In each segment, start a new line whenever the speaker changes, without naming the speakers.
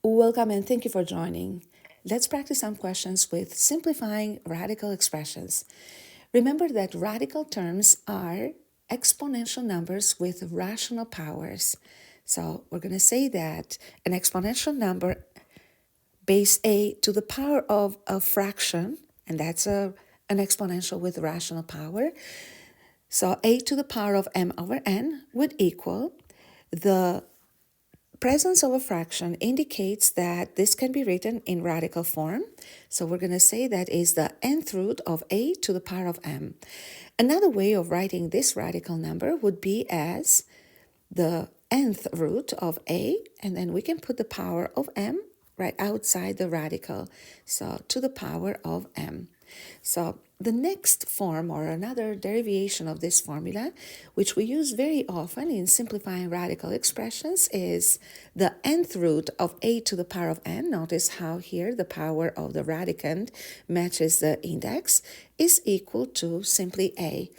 Welcome and thank you for joining. Let's practice some questions with simplifying radical expressions. Remember that radical terms are exponential numbers with rational powers. So we're going to say that an exponential number base a to the power of a fraction, and that's an exponential with rational power. So a to the power of m over n would equal the presence of a fraction indicates that this can be written in radical form. So we're going to say that is the nth root of a to the power of m. Another way of writing this radical number would be as the nth root of a, and then we can put the power of m right outside the radical. So to the power of m. So the next form or another derivation of this formula, which we use very often in simplifying radical expressions, is the nth root of a to the power of n. Notice how here the power of the radicand matches the index is equal to simply a.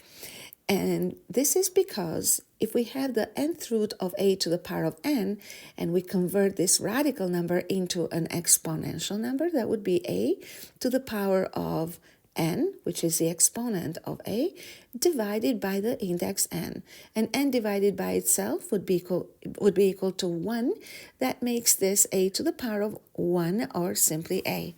And this is because if we have the nth root of a to the power of n and we convert this radical number into an exponential number, that would be a to the power of n, which is the exponent of a, divided by the index n. And n divided by itself would be equal to 1. That makes this a to the power of 1 or simply a.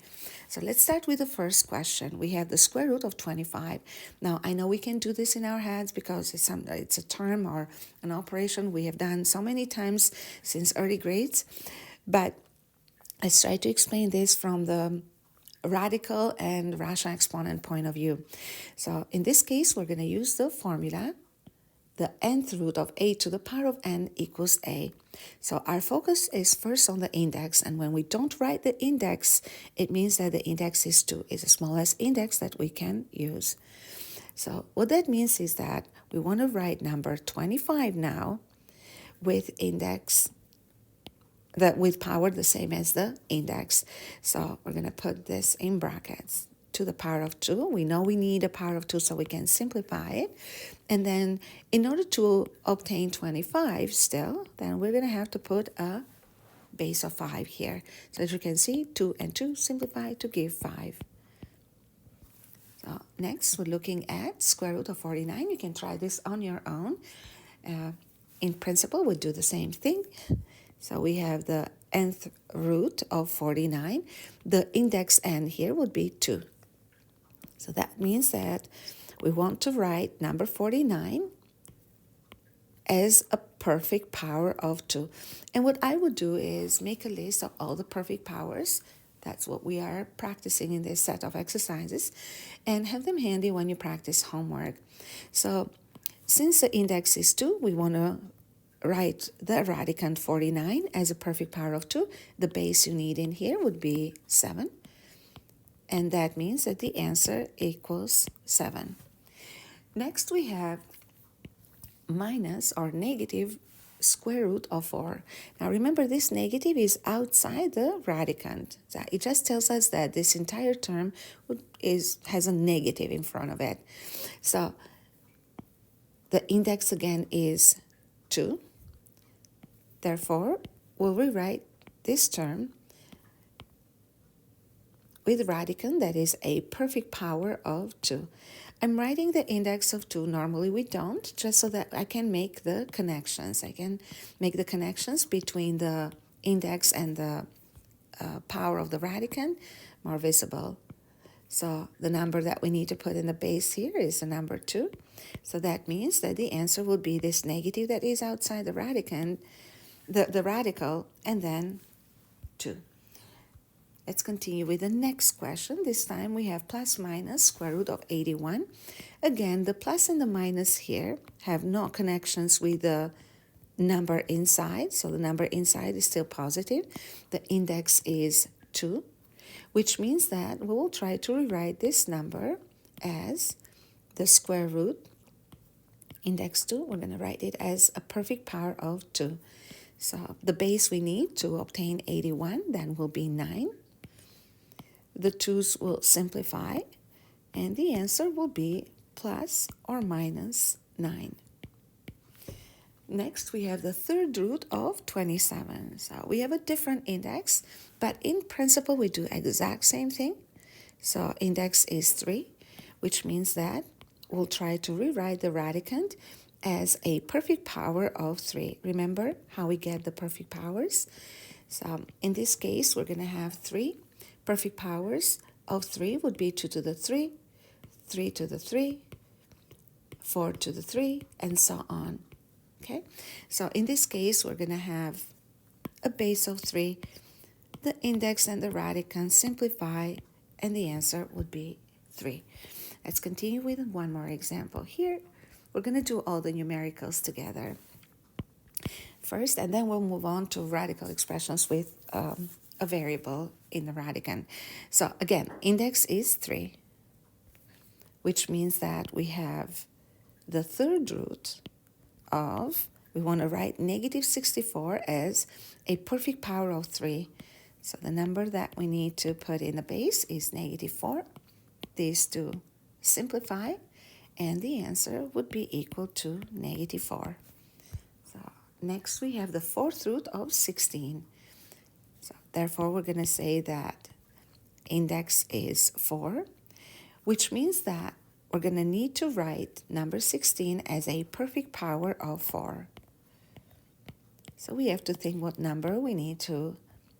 So let's start with the first question. We have the square root of 25. Now, I know we can do this in our heads because it's a term or an operation we have done so many times since early grades. But let's try to explain this from the radical and rational exponent point of view. So in this case, we're going to use the formula the nth root of a to the power of n equals a. So our focus is first on the index, and when we don't write the index, it means that the index is 2. It's the smallest index that we can use. So what that means is that we want to write number 25 now with index that with power the same as the index. So we're going to put this in brackets. To the power of 2. We know we need a power of 2 so we can simplify it. And then in order to obtain 25 still, then we're going to have to put a base of 5 here. So as you can see, 2 and 2 simplify to give 5. So next, we're looking at square root of 49. You can try this on your own. In principle, we'll do the same thing. So we have the nth root of 49. The index n here would be 2. So that means that we want to write number 49 as a perfect power of 2. And what I would do is make a list of all the perfect powers. That's what we are practicing in this set of exercises. And have them handy when you practice homework. So since the index is 2, we want to write the radicand 49 as a perfect power of 2. The base you need in here would be 7. And that means that the answer equals 7. Next, we have minus or negative square root of 4. Now remember, this negative is outside the radicand. It just tells us that this entire term has a negative in front of it. So the index again is 2. Therefore, we'll rewrite this term with radicand, that is a perfect power of 2. I'm writing the index of 2. Normally we don't, just so that I can make the connections. I can make the connections between the index and the power of the radicand more visible. So the number that we need to put in the base here is the number 2. So that means that the answer will be this negative that is outside the radicand, the radical, and then 2. Let's continue with the next question. This time we have plus minus square root of 81. Again, the plus and the minus here have no connections with the number inside. So the number inside is still positive. The index is 2, which means that we will try to rewrite this number as the square root, index 2. We're going to write it as a perfect power of 2. So the base we need to obtain 81 then will be 9. The 2's will simplify, and the answer will be plus or minus 9. Next, we have the third root of 27. So we have a different index, but in principle, we do exact same thing. So index is 3, which means that we'll try to rewrite the radicand as a perfect power of 3. Remember how we get the perfect powers? So in this case, we're going to have 3 perfect powers of 3 would be 2 to the 3, 3 to the 3, 4 to the 3, and so on. Okay, so in this case, we're going to have a base of 3, the index and the radicand simplify, and the answer would be 3. Let's continue with one more example. Here, we're going to do all the numericals together first, and then we'll move on to radical expressions with a variable in the radicand. So again, index is 3, which means that we have the third root of, we want to write negative 64 as a perfect power of 3. So the number that we need to put in the base is negative 4. These two simplify, and the answer would be equal to negative 4. So next we have the fourth root of 16. So therefore we're going to say that index is 4, which means that we're going to need to write number 16 as a perfect power of 4. So we have to think what number we need to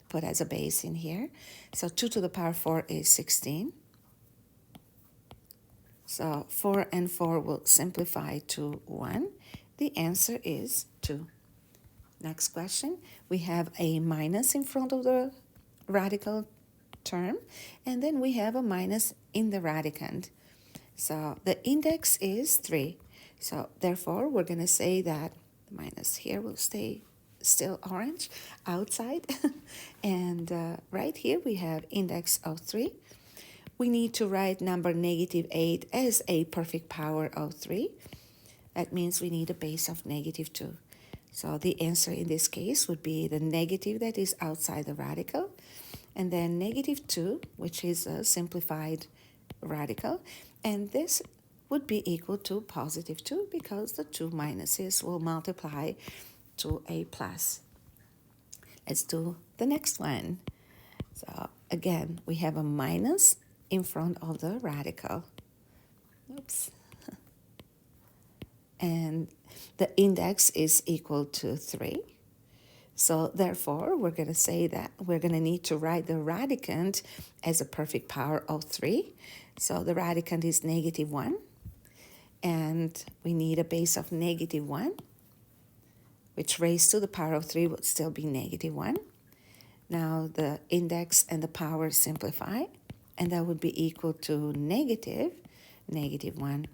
put as a base in here. So 2 to the power 4 is 16. So 4 and 4 will simplify to 1. The answer is 2. Next question. We have a minus in front of the radical term, and then we have a minus in the radicand. So the index is 3. So therefore, we're going to say that the minus here will stay still orange outside. And right here we have index of 3. We need to write number negative 8 as a perfect power of 3. That means we need a base of negative 2. So the answer in this case would be the negative that is outside the radical, and then negative 2, which is a simplified radical, and this would be equal to positive 2 because the two minuses will multiply to a plus. Let's do the next one. So again, we have a minus in front of the radical. Oops. And the index is equal to 3. So therefore, we're going to say that we're going to need to write the radicand as a perfect power of 3. So the radicand is negative 1. And we need a base of negative 1, which raised to the power of 3 would still be negative 1. Now the index and the power simplify, and that would be equal to negative 1.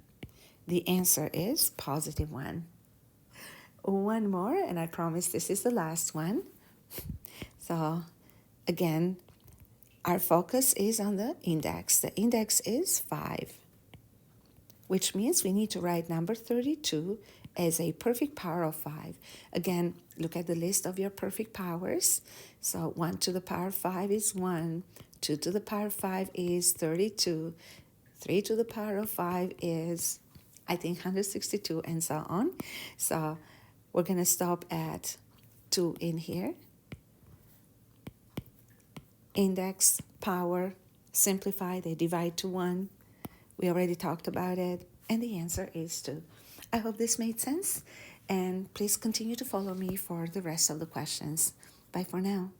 The answer is positive 1. One more, and I promise this is the last one. So again, our focus is on the index. The index is 5, which means we need to write number 32 as a perfect power of 5. Again, look at the list of your perfect powers. So 1 to the power 5 is 1. 2 to the power 5 is 32. 3 to the power of 5 is, I think, 162, and so on. So we're going to stop at 2 in here. Index, power, simplify, they divide to 1. We already talked about it, and the answer is 2. I hope this made sense, and please continue to follow me for the rest of the questions. Bye for now.